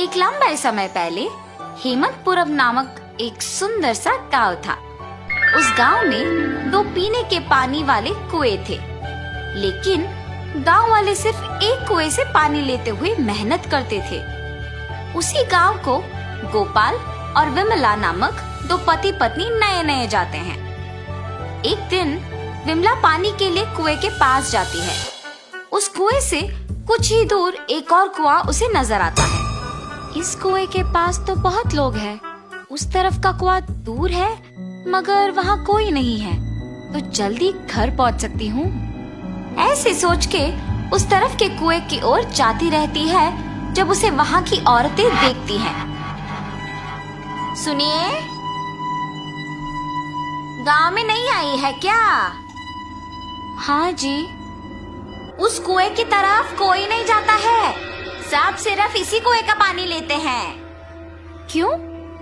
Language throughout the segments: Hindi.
एक लंबे समय पहले हेमंतपुरम नामक एक सुंदर सा गांव था। उस गांव में 2 पीने के पानी वाले कुएं थे, लेकिन गांव वाले सिर्फ एक कुएं से पानी लेते हुए मेहनत करते थे। उसी गांव को गोपाल और विमला नामक 2 पति पत्नी नए नए जाते हैं। एक दिन विमला पानी के लिए कुएं के पास जाती है। उस कुएं से कुछ ही दूर एक और कुआं उसे नजर आता है। इस कुएं के पास तो बहुत लोग हैं, उस तरफ का कुआं दूर है मगर वहाँ कोई नहीं है, तो जल्दी घर पहुँच सकती हूँ। ऐसे सोच के उस तरफ के कुएं की ओर जाती रहती है जब उसे वहाँ की औरतें देखती हैं। सुनिए, गांव में नहीं आई है क्या? हाँ जी। उस कुएं की तरफ कोई नहीं जाता है, सब सिर्फ इसी कुएं का पानी लेते हैं। क्यों,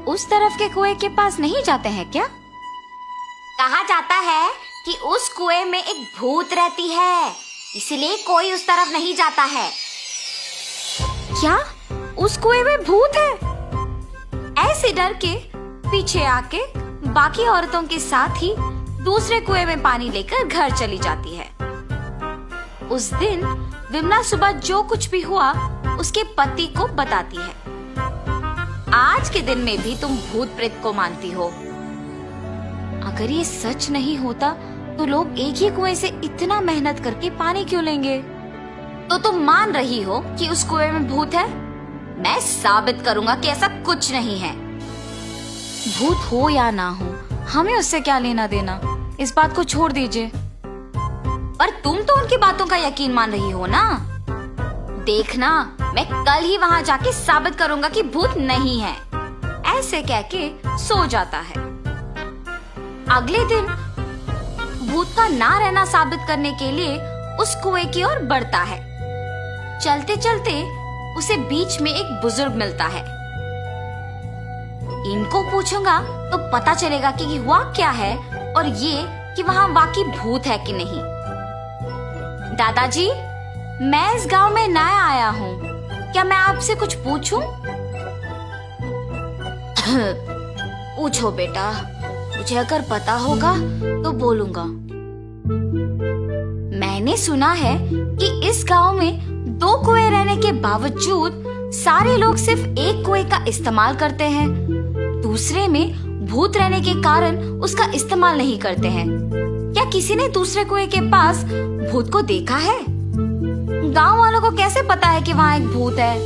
उस तरफ के कुएं के पास नहीं जाते हैं क्या? कहा जाता है कि उस कुएं में एक भूत रहती है, इसलिए कोई उस तरफ नहीं जाता है। क्या उस कुएं में भूत है? ऐसे डर के पीछे आके बाकी औरतों के साथ ही दूसरे कुएं में पानी लेकर घर चली जाती है। उस दिन विमला सुबह जो कुछ भी हुआ उसके पति को बताती है। आज के दिन में भी तुम भूत प्रेत को मानती हो। अगर ये सच नहीं होता तो लोग एक ही कुएं से इतना मेहनत करके पानी क्यों लेंगे? तो तुम मान रही हो कि उस कुएं में भूत है? मैं साबित करूंगा कि ऐसा कुछ नहीं है। भूत हो या ना हो, हमें उससे क्या लेना देना, इस बात को छोड़ दीजिए। पर तुम तो उनकी बातों का यकीन मान रही हो ना? देखना, मैं कल ही वहाँ जाके साबित करूंगा कि भूत नहीं है। ऐसे कह के सो जाता है। अगले दिन भूत का ना रहना साबित करने के लिए उस कुएं की ओर बढ़ता है। चलते चलते उसे बीच में एक बुजुर्ग मिलता है। इनको पूछूंगा तो पता चलेगा कि हुआ क्या है और ये कि वहाँ वाकई भूत है कि नहीं। दादाजी, मैं इस गांव में नया आया हूँ, क्या मैं आपसे कुछ पूछूं? पूछो बेटा, मुझे अगर पता होगा तो बोलूंगा। मैंने सुना है कि इस गांव में 2 कुएं रहने के बावजूद सारे लोग सिर्फ एक कुएं का इस्तेमाल करते हैं, दूसरे में भूत रहने के कारण उसका इस्तेमाल नहीं करते हैं। क्या किसी ने दूसरे कुएं के पास भूत को देखा है? गांव वालों को कैसे पता है कि वहाँ एक भूत है?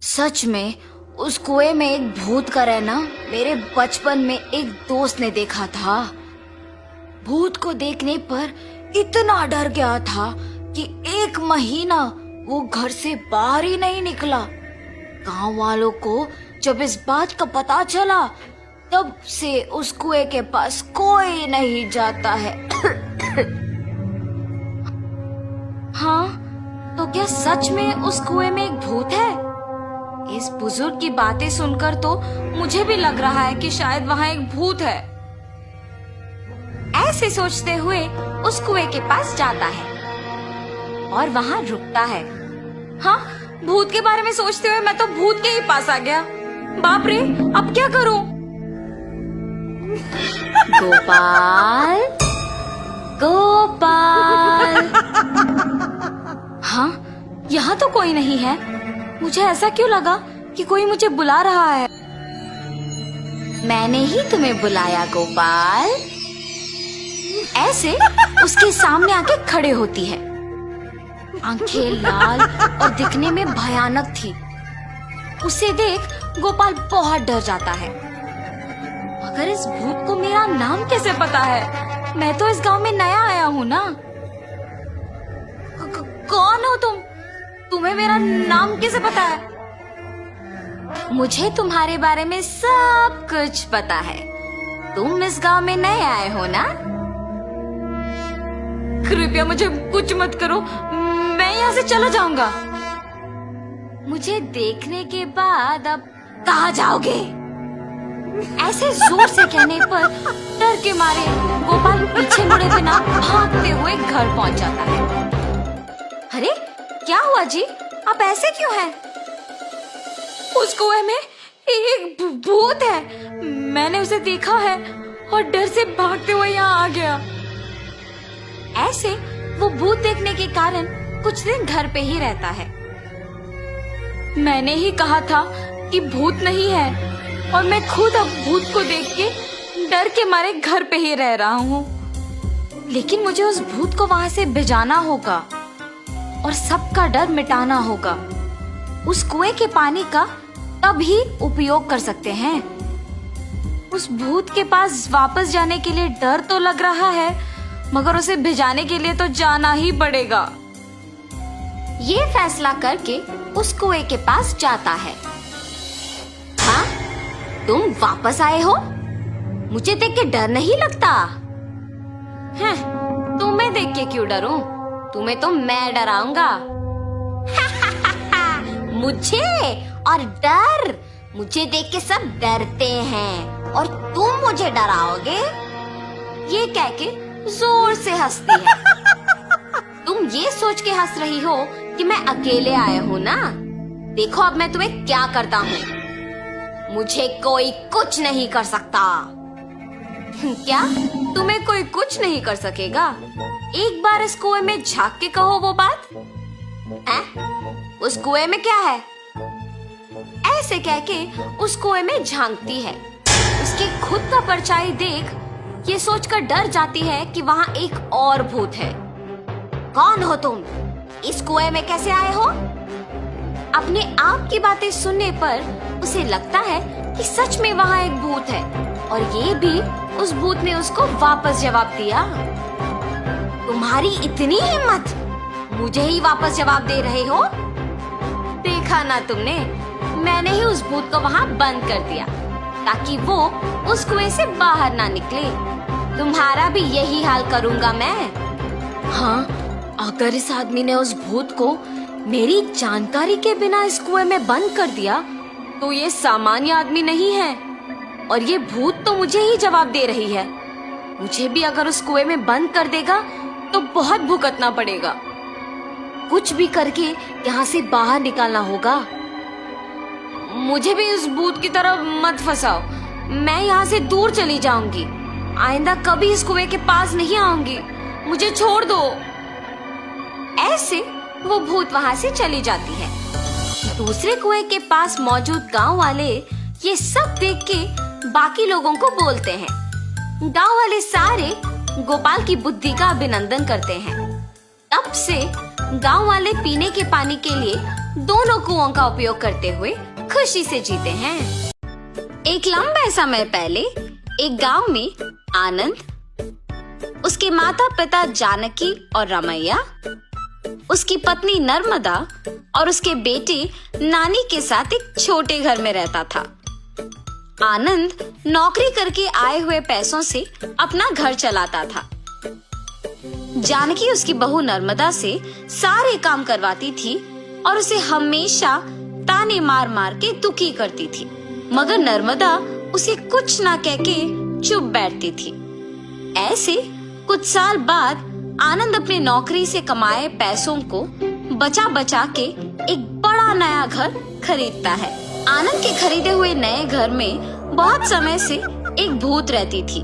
सच में उस कुएं में एक भूत का रहना मेरे बचपन में एक दोस्त ने देखा था। भूत को देखने पर इतना डर गया था कि 1 महीना वो घर से बाहर ही नहीं निकला। गांव वालों को जब इस बात का पता चला तब से उस कुएं के पास कोई नहीं जाता है। हाँ, तो क्या सच में उस कुएं में एक भूत है? इस बुजुर्ग की बातें सुनकर तो मुझे भी लग रहा है कि शायद वहाँ एक भूत है। ऐसे सोचते हुए उस कुएं के पास जाता है और वहाँ रुकता है। हाँ, भूत के बारे में सोचते हुए मैं तो भूत के ही पास आ गया। बाप रे, अब क्या करूं? गोपाल, गोपाल। हाँ, यहाँ तो कोई नहीं है। मुझे ऐसा क्यों लगा कि कोई मुझे बुला रहा है? मैंने ही तुम्हें बुलाया गोपाल। ऐसे उसके सामने आके खड़े होती है। आंखें लाल और दिखने में भयानक थी। उसे देख गोपाल बहुत डर जाता है। मगर इस भूत को मेरा नाम कैसे पता है? मैं तो इस गांव में नया आया हूँ ना। कौन हो तुम? तुम्हें मेरा नाम कैसे पता है? मुझे तुम्हारे बारे में सब कुछ पता है। तुम इस गांव में नए आए हो ना? कृपया मुझे कुछ मत करो, मैं यहाँ से चला जाऊंगा। मुझे देखने के बाद अब कहाँ जाओगे? ऐसे जोर से कहने पर डर के मारे गोपाल पीछे मुड़े बिना भागते हुए घर पहुंच जाता है। अरे क्या हुआ जी, आप ऐसे क्यों हैं? उस कुएं में एक भूत है। मैंने उसे देखा है और डर से भागते हुए यहाँ आ गया। ऐसे वो भूत देखने के कारण कुछ दिन घर पे ही रहता है। मैंने ही कहा था कि भूत नहीं है और मैं खुद अब भूत को देख के डर के मारे घर पे ही रह रहा हूँ। लेकिन मुझे उस भूत को वहां से भिजाना होगा और सबका डर मिटाना होगा। उस कुएं के पानी का तभी उपयोग कर सकते हैं। उस भूत के पास वापस जाने के लिए डर तो लग रहा है, मगर उसे भिजाने के लिए तो जाना ही पड़ेगा। ये फैसला करके उस कुएं के पास जाता है। हाँ, तुम वापस आए हो? मुझे देख के डर नहीं लगता? हैं, तुम्हें देख के क्यों डरूं? तुम्हें तो मैं डराऊंगा। मुझे और डर? मुझे देख के सब डरते हैं और तुम मुझे डराओगे? ये कह के जोर से हंसती है। तुम ये सोच के हंस रही हो कि मैं अकेले आया हूँ ना? देखो अब मैं तुम्हें क्या करता हूँ। मुझे कोई कुछ नहीं कर सकता। क्या तुम्हें कोई कुछ नहीं कर सकेगा? एक बार इस कुएं में झांक के कहो वो बात। उस कुएं में क्या है? ऐसे कह के उस कुएं में झांकती है। उसकी खुद का परछाई देख ये सोचकर डर जाती है कि वहाँ एक और भूत है। कौन हो तुम? इस कुएं में कैसे आए हो? अपने आप की बातें सुनने पर उसे लगता है कि सच में वहाँ एक भूत है और ये भी उस भूत ने उसको वापस जवाब दिया। तुम्हारी इतनी हिम्मत, मुझे ही वापस जवाब दे रहे हो? देखा ना तुमने, मैंने ही उस भूत को वहाँ बंद कर दिया ताकि वो उस कुएं से बाहर ना निकले। तुम्हारा भी यही हाल करूँगा मैं। हाँ, अगर इस आदमी ने उस भूत को मेरी जानकारी के बिना इस कुएं में बंद कर दिया तो ये सामान्य आदमी नहीं है और ये भूत तो मुझे ही जवाब दे रही है। मुझे भी अगर उस कुएं में बंद कर देगा तो बहुत भुगतना पड़ेगा। कुछ भी करके यहाँ से बाहर निकालना होगा। मुझे भी उस भूत की तरफ मत फंसाओ। मैं यहाँ से दूर चली जाऊंगी। आइंदा कभी इस कुएं के पास नहीं आऊंगी। मुझे छोड़ दो। ऐसे वो भूत वहाँ से चली जाती है। दूसरे कुएं के पास मौजूद गांव वाले ये सब देख के बाकी लोगों को बोलते हैं। गांव वाले सारे गोपाल की बुद्धि का अभिनंदन करते हैं। तब से गांव वाले पीने के पानी के लिए दोनों कुओं का उपयोग करते हुए खुशी से जीते हैं। एक लंबे समय पहले एक गांव में आनंद, उसके माता पिता जानकी और रमैया, उसकी पत्नी नर्मदा और उसके बेटे नानी के साथ एक छोटे घर में रहता था। आनंद नौकरी करके आए हुए पैसों से अपना घर चलाता था। जानकी उसकी बहू नर्मदा से सारे काम करवाती थी और उसे हमेशा ताने मार मार के दुखी करती थी, मगर नर्मदा उसे कुछ ना कह के चुप बैठती थी। ऐसे कुछ साल बाद आनंद अपने नौकरी से कमाए पैसों को बचा बचा के एक बड़ा नया घर खरीदता है। आनंद के खरीदे हुए नए घर में बहुत समय से एक भूत रहती थी।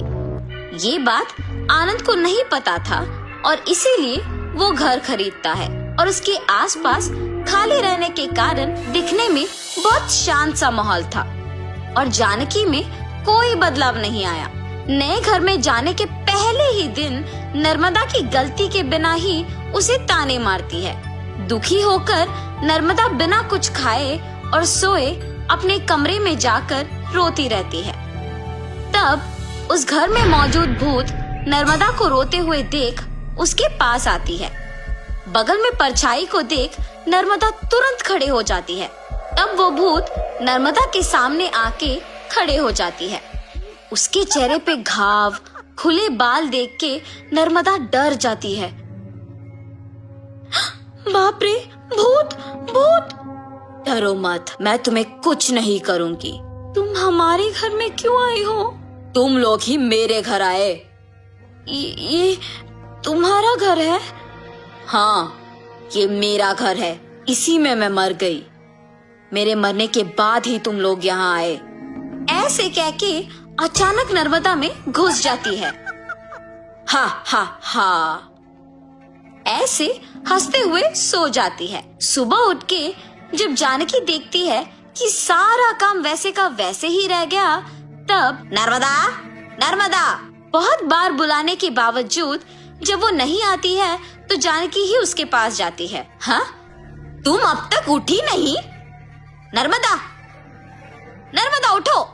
ये बात आनंद को नहीं पता था और इसीलिए वो घर खरीदता है और उसके आसपास खाली रहने के कारण दिखने में बहुत शांत सा माहौल था और जानकी में कोई बदलाव नहीं आया। नए घर में जाने के पहले ही दिन नर्मदा की गलती के बिना ही उसे ताने मारती है। दुखी होकर नर्मदा बिना कुछ खाए और सोए अपने कमरे में जाकर रोती रहती है। तब उस घर में मौजूद भूत नर्मदा को रोते हुए देख उसके पास आती है। बगल में परछाई को देख नर्मदा तुरंत खड़े हो जाती है। तब वो भूत नर्मदा के सामने आके खड़े हो जाती है। उसके चेहरे पे घाव, खुले बाल देख के नर्मदा डर जाती है। बाप रे, भूत भूत! डरो मत, मैं तुम्हें कुछ नहीं करूंगी। तुम हमारे घर में क्यों आई हो? तुम लोग ही मेरे घर आए। ये तुम्हारा घर है? हाँ, ये मेरा घर है इसी में मैं मर गई। मेरे मरने के बाद ही तुम लोग यहाँ आए। ऐसे कह के अचानक नर्मदा में घुस जाती है। हा हा हा, ऐसे हंसते हुए सो जाती है। सुबह उठ के जब जानकी देखती है कि सारा काम वैसे का वैसे ही रह गया, तब नर्मदा नर्मदा बहुत बार बुलाने के बावजूद जब वो नहीं आती है तो जानकी ही उसके पास जाती है। हाँ, तुम अब तक उठी नहीं? नर्मदा नर्मदा उठो।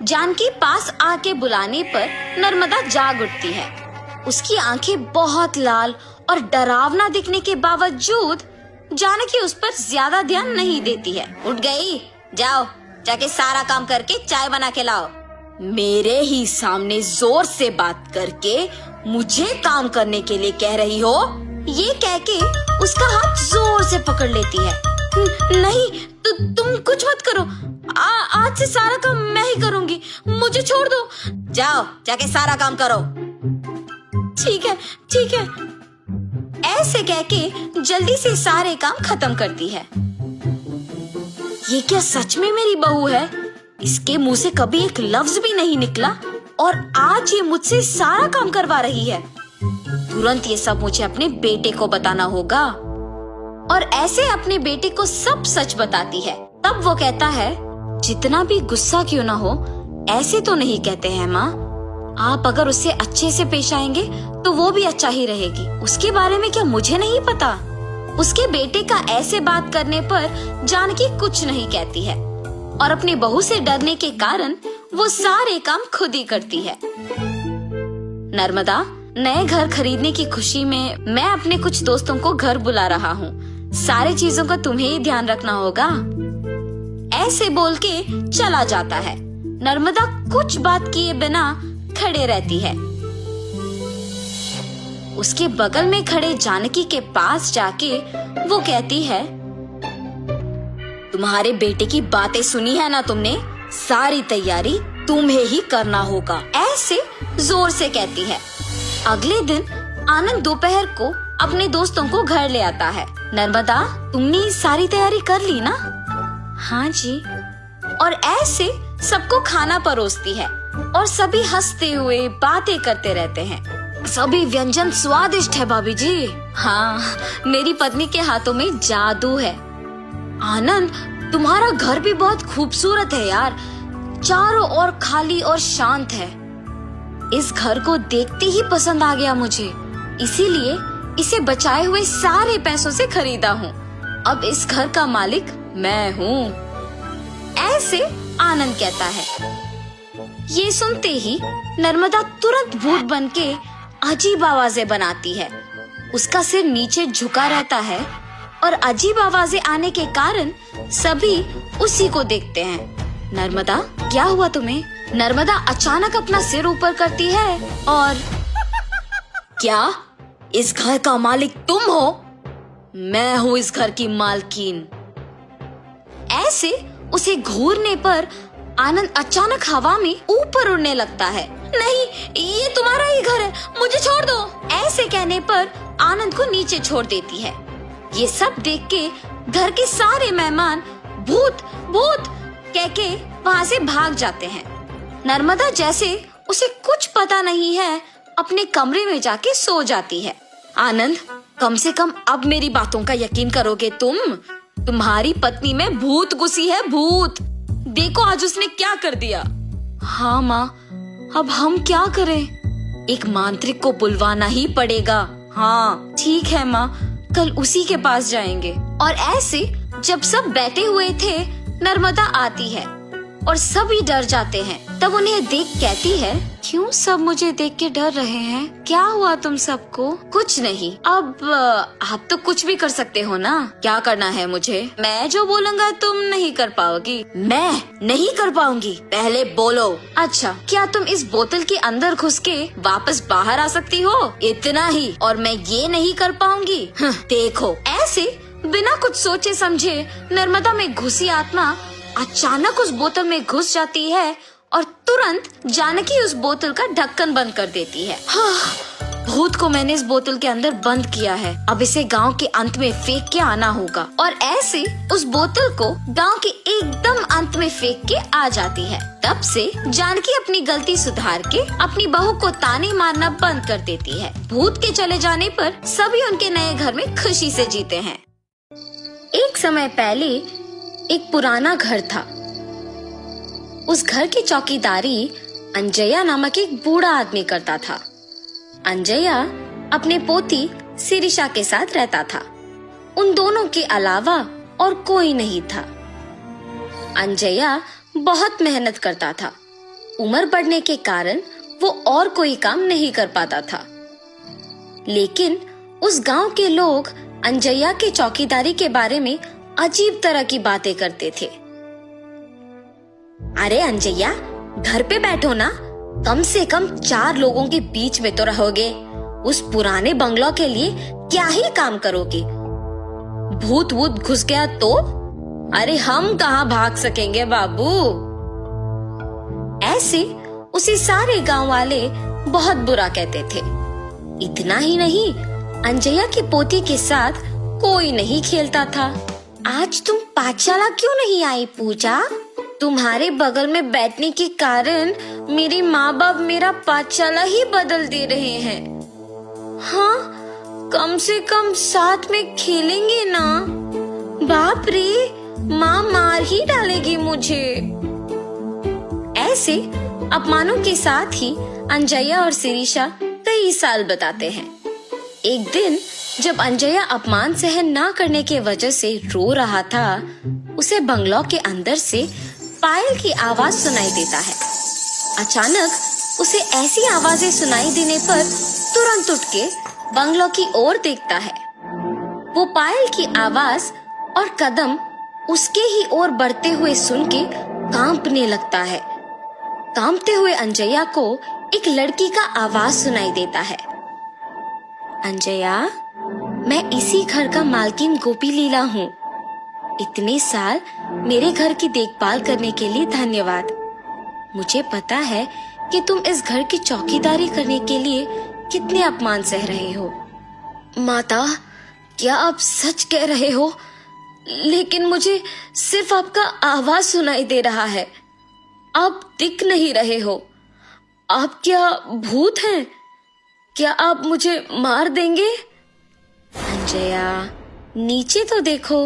जानकी पास आके बुलाने पर नर्मदा जाग उठती है। उसकी आंखें बहुत लाल और डरावना दिखने के बावजूद जानकी उस पर ज्यादा ध्यान नहीं देती है। उठ गई? जाओ जाके सारा काम करके चाय बना के लाओ। मेरे ही सामने जोर से बात करके मुझे काम करने के लिए कह रही हो? ये कह के उसका हाथ जोर से पकड़ लेती है। नहीं, तुम कुछ मत करो। आज से सारा काम मैं ही करूंगी, मुझे छोड़ दो। जाओ जाके सारा काम करो। ठीक है ठीक है। ऐसे कह के जल्दी से सारे काम खत्म करती है। ये क्या सच में मेरी बहू है? इसके मुंह से कभी एक लफ्ज भी नहीं निकला और आज ये मुझसे सारा काम करवा रही है। तुरंत ये सब मुझे अपने बेटे को बताना होगा। और ऐसे अपने बेटे को सब सच बताती है। तब वो कहता है, जितना भी गुस्सा क्यों ना हो, ऐसे तो नहीं कहते हैं माँ। आप अगर उससे अच्छे से पेश आएंगे तो वो भी अच्छा ही रहेगी। उसके बारे में क्या मुझे नहीं पता? उसके बेटे का ऐसे बात करने पर जानकी कुछ नहीं कहती है और अपनी बहू से डरने के कारण वो सारे काम खुद ही करती है। नर्मदा, नए घर खरीदने की खुशी में मैं अपने कुछ दोस्तों को घर बुला रहा हूँ। सारे चीजों का तुम्हें ही ध्यान रखना होगा। ऐसे बोल के चला जाता है। नर्मदा कुछ बात किए बिना खड़े रहती है। उसके बगल में खड़े जानकी के पास जाके वो कहती है, तुम्हारे बेटे की बातें सुनी है ना तुमने? सारी तैयारी तुम्हें ही करना होगा। ऐसे जोर से कहती है। अगले दिन आनंद दोपहर को अपने दोस्तों को घर ले आता है। नर्मदा, तुमने सारी तैयारी कर ली ना? हाँ जी। और ऐसे सबको खाना परोसती है और सभी हंसते हुए बातें करते रहते हैं। सभी व्यंजन स्वादिष्ट है भाभी जी। हाँ, मेरी पत्नी के हाथों में जादू है। आनंद, तुम्हारा घर भी बहुत खूबसूरत है यार। चारों ओर खाली और शांत है। इस घर को देखते ही पसंद आ गया मुझे, इसीलिए इसे बचाए हुए सारे पैसों से खरीदा हूँ। अब इस घर का मालिक मैं हूँ। ऐसे आनंद कहता है। ये सुनते ही नर्मदा तुरंत भूत बनके अजीब आवाजें बनाती है। उसका सिर नीचे झुका रहता है और अजीब आवाजें आने के कारण सभी उसी को देखते हैं। नर्मदा, क्या हुआ तुम्हें? नर्मदा अचानक अपना सिर ऊपर करती है और क्या इस घर का मालिक तुम हो? मैं हूँ इस घर की मालकिन। ऐसे उसे घूरने पर आनंद अचानक हवा में ऊपर उड़ने लगता है। नहीं, ये तुम्हारा ही घर है, मुझे छोड़ दो। ऐसे कहने पर आनंद को नीचे छोड़ देती है। ये सब देख के घर के सारे मेहमान भूत भूत कह के वहाँ से भाग जाते हैं। नर्मदा जैसे उसे कुछ पता नहीं है अपने कमरे में जाके सो जाती है। आनंद, कम से कम अब मेरी बातों का यकीन करोगे तुम? तुम्हारी पत्नी में भूत घुसी है, भूत। देखो आज उसने क्या कर दिया। हाँ माँ, अब हम क्या करें? एक मांत्रिक को बुलवाना ही पड़ेगा। हाँ ठीक है माँ, कल उसी के पास जाएंगे। और ऐसे जब सब बैठे हुए थे, नर्मदा आती है और सभी डर जाते हैं। तब उन्हें देख कहती है, क्यों सब मुझे देख के डर रहे हैं? क्या हुआ तुम सबको? कुछ नहीं। अब आप तो कुछ भी कर सकते हो ना? क्या करना है मुझे? मैं जो बोलूँगा तुम नहीं कर पाओगी। मैं नहीं कर पाऊंगी? पहले बोलो। अच्छा, क्या तुम इस बोतल के अंदर घुस के वापस बाहर आ सकती हो? इतना ही, और मैं ये नहीं कर पाऊंगी? देखो। ऐसे बिना कुछ सोचे समझे नर्मदा में घुसी आत्मा अचानक उस बोतल में घुस जाती है और तुरंत जानकी उस बोतल का ढक्कन बंद कर देती है। हाँ, भूत को मैंने इस बोतल के अंदर बंद किया है। अब इसे गांव के अंत में फेंक के आना होगा। और ऐसे उस बोतल को गांव के एकदम अंत में फेंक के आ जाती है। तब से जानकी अपनी गलती सुधार के अपनी बहू को ताने मारना बंद कर देती है। भूत के चले जाने पर सभी उनके नए घर में खुशी से जीते हैं। एक समय पहले एक पुराना घर था। उस घर की चौकीदारी अंजया नामक एक बूढ़ा आदमी करता था। अंजया अपने पोती शिरीषा के साथ रहता था। उन दोनों के अलावा और कोई नहीं था। अंजया बहुत मेहनत करता था। उम्र बढ़ने के कारण वो और कोई काम नहीं कर पाता था। लेकिन उस गांव के लोग अंजया के चौकीदारी के बारे में अजीब तरह की बातें करते थे। अरे अंजया, घर पे बैठो ना, कम से कम 4 लोगों के बीच में तो रहोगे। उस पुराने बंगलो के लिए क्या ही काम करोगे? भूत वूत घुस गया तो? अरे हम कहाँ भाग सकेंगे बाबू। ऐसे उसे सारे गांव वाले बहुत बुरा कहते थे। इतना ही नहीं, अंजया की पोती के साथ कोई नहीं खेलता था। आज तुम पाठशाला क्यों नहीं आई पूजा? तुम्हारे बगल में बैठने के कारण मेरे माँ बाप मेरा पाठशाला ही बदल दे रहे हैं। हाँ, कम से कम साथ में खेलेंगे ना। बाप रे, माँ मार ही डालेगी मुझे। ऐसे अपमानों के साथ ही अंजया और शिरीषा कई साल बताते हैं। एक दिन जब अंजया अपमान सहन ना करने के वजह से रो रहा था, उसे बंगलो के अंदर से पायल की आवाज सुनाई देता है। अचानक उसे ऐसी आवाजें सुनाई देने पर तुरंत उठ के बंगलो की ओर देखता है। वो पायल की आवाज और कदम उसके ही ओर बढ़ते हुए सुन के कांपने लगता है। कांपते हुए अंजया को एक लड़की का आवाज सुनाई देता है। अंजया, मैं इसी घर का मालकिन गोपी लीला हूँ। इतने साल मेरे घर की देखभाल करने के लिए धन्यवाद। मुझे पता है कि तुम इस घर की चौकीदारी करने के लिए कितने अपमान सह रहे हो। माता, क्या आप सच कह रहे हो? लेकिन मुझे सिर्फ आपका आवाज सुनाई दे रहा है। आप दिख नहीं रहे हो। आप क्या भूत हैं? क्या आप मुझे मार देंगे? अंजया, नीचे तो देखो।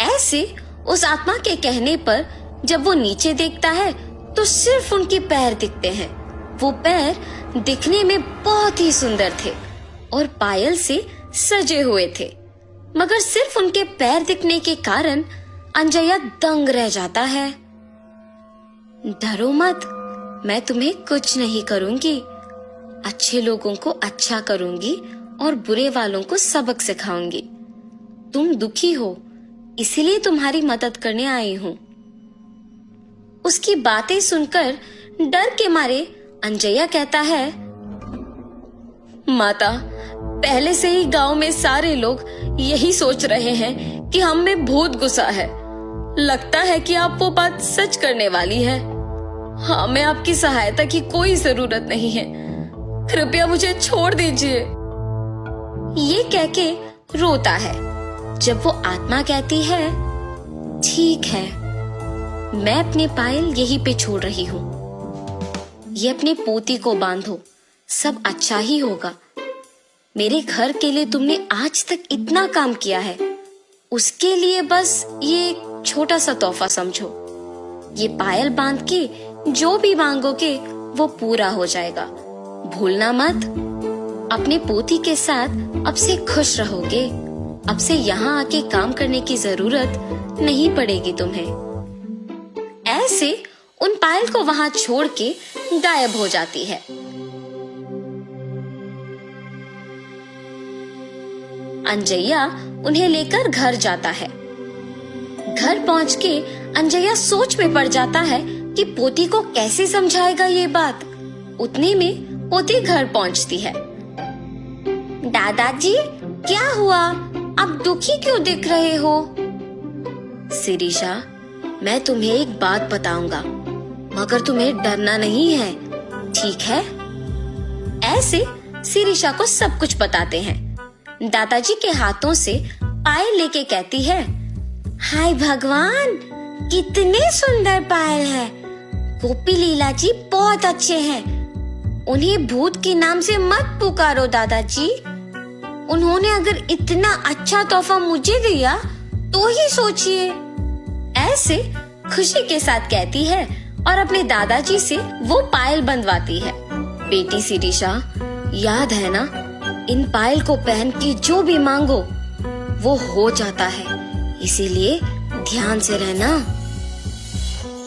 ऐसे उस आत्मा के कहने पर जब वो नीचे देखता है तो सिर्फ उनके पैर दिखते हैं। वो पैर दिखने में बहुत ही सुंदर थे और पायल से सजे हुए थे, मगर सिर्फ उनके पैर दिखने के कारण अंजया दंग रह जाता है। डरो मत, मैं तुम्हें कुछ नहीं करूंगी। अच्छे लोगों को अच्छा करूंगी और बुरे वालों को सबक सिखाऊंगी। तुम दुखी हो, इसीलिए तुम्हारी मदद करने आई हूँ। उसकी बातें सुनकर डर के मारे अंजया कहता है, माता, पहले से ही गांव में सारे लोग यही सोच रहे हैं कि हम में भूत घुसा है। लगता है कि आप वो बात सच करने वाली है। हमें आपकी सहायता की कोई जरूरत नहीं है। कृपया मुझे छोड़ दीजिए। ये कह के रोता है। जब वो आत्मा कहती है, ठीक है, मैं अपने पायल यहीं पे छोड़ रही हूँ। ये अपने पोती को बांधो, सब अच्छा ही होगा। मेरे घर के लिए तुमने आज तक इतना काम किया है, उसके लिए बस ये एक छोटा सा तोहफा समझो। ये पायल बांध के जो भी मांगोगे वो पूरा हो जाएगा। भूलना मत। अपने पोती के साथ अब से खुश रहोगे। अब से यहाँ आके काम करने की जरूरत नहीं पड़ेगी तुम्हें। ऐसे उन पायल को वहां छोड़ के गायब हो जाती है। अंजया उन्हें लेकर घर जाता है। घर पहुंच के अंजया सोच में पड़ जाता है कि पोती को कैसे समझाएगा ये बात। उतने में पोती घर पहुंचती है। दादाजी, क्या हुआ? आप दुखी क्यों दिख रहे हो? शिरीषा, मैं तुम्हें एक बात बताऊंगा, मगर तुम्हें डरना नहीं है, ठीक है? ऐसे शिरीषा को सब कुछ बताते हैं। दादाजी के हाथों से पायल लेके कहती है, हाय भगवान, कितने सुंदर पायल है। गोपी लीला जी बहुत अच्छे हैं। उन्हें भूत के नाम से मत पुकारो दादाजी। उन्होंने अगर इतना अच्छा तोहफा मुझे दिया तो ही सोचिए। ऐसे खुशी के साथ कहती है और अपने दादाजी से वो पायल बंधवाती है। बेटी शिरीषा, याद है ना, इन पायल को पहन के जो भी मांगो वो हो जाता है, इसीलिए ध्यान से रहना।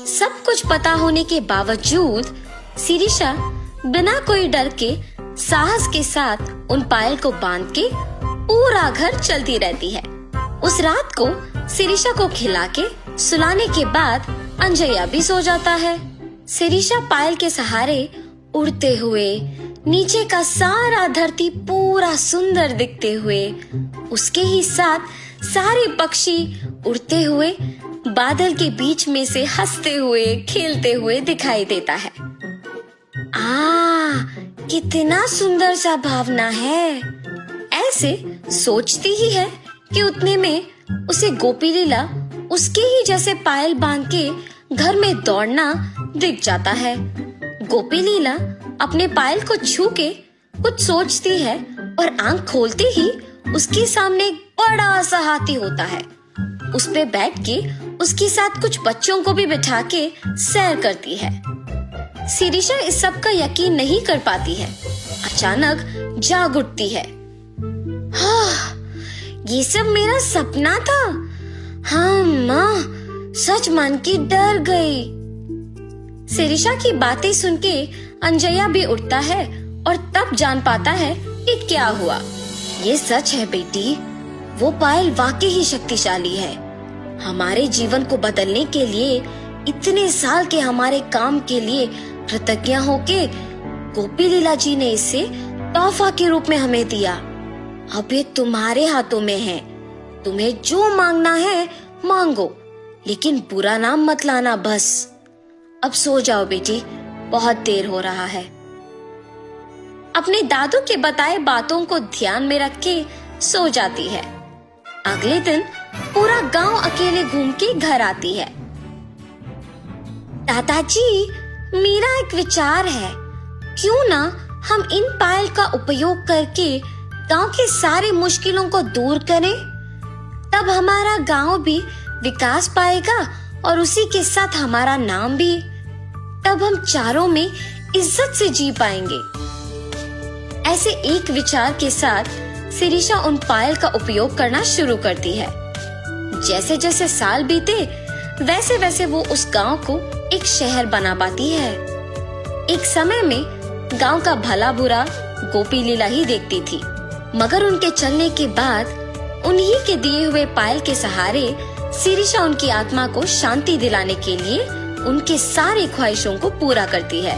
सब कुछ पता होने के बावजूद शिरीषा बिना कोई डर के साहस के साथ उन पायल को बांध के पूरा घर चलती रहती है। उस रात को शिरीषा को खिला के सुलाने के बाद अंजया भी सो जाता है। शिरीषा पायल के सहारे उड़ते हुए नीचे का सारा धरती पूरा सुंदर दिखते हुए, उसके ही साथ सारे पक्षी उड़ते हुए बादल के बीच में से हंसते हुए खेलते हुए दिखाई देता है। कितना सुंदर सा भावना है। ऐसे सोचती ही है कि उतने में उसे गोपी लीला उसके ही जैसे पायल बांध के घर में दौड़ना दिख जाता है। गोपी लीला अपने पायल को छू के कुछ सोचती है और आंख खोलते ही उसके सामने एक बड़ा सा हाथी होता है। उस पे बैठ के उसके साथ कुछ बच्चों को भी बिठा के सैर करती है। शिरीषा इस सब का यकीन नहीं कर पाती है। अचानक जाग उठती है। ये सब मेरा सपना था। हाँ माँ, सच मान के डर गई। शिरीषा की बातें सुन के अंजया भी उठता है और तब जान पाता है कि क्या हुआ। ये सच है बेटी, वो पायल वाकई ही शक्तिशाली है। हमारे जीवन को बदलने के लिए, इतने साल के हमारे काम के लिए कृतज्ञ होके गोपी लीला जी ने इसे तोहफा के रूप में हमें दिया। अब ये तुम्हारे हाथों में है। तुम्हें जो मांगना है मांगो, लेकिन बुरा नाम मत लाना बस। अब सो जाओ बेटी, बहुत देर हो रहा है। अपने दादू के बताए बातों को ध्यान में रख के सो जाती है। अगले दिन पूरा गांव अकेले घूम के घर आती है। दादाजी, मेरा एक विचार है, क्यों ना हम इन पायल का उपयोग करके गांव के सारे मुश्किलों को दूर करें। तब हमारा गांव भी विकास पाएगा और उसी के साथ हमारा नाम भी। तब हम चारों में इज्जत से जी पाएंगे। ऐसे एक विचार के साथ शिरीषा उन पायल का उपयोग करना शुरू करती है। जैसे जैसे साल बीते वैसे वैसे वो उस गांव को एक शहर बना पाती है। एक समय में गांव का भला बुरा गोपी लीला ही देखती थी, मगर उनके चलने के बाद उन्हीं के दिए हुए पायल के सहारे शिरीषा उनकी आत्मा को शांति दिलाने के लिए उनके सारे ख्वाहिशों को पूरा करती है।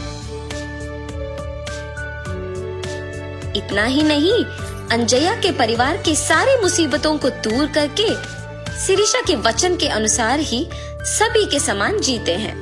इतना ही नहीं, अंजया के परिवार के सारे मुसीबतों को दूर करके शिरीषा के वचन के अनुसार ही सभी के समान जीते हैं।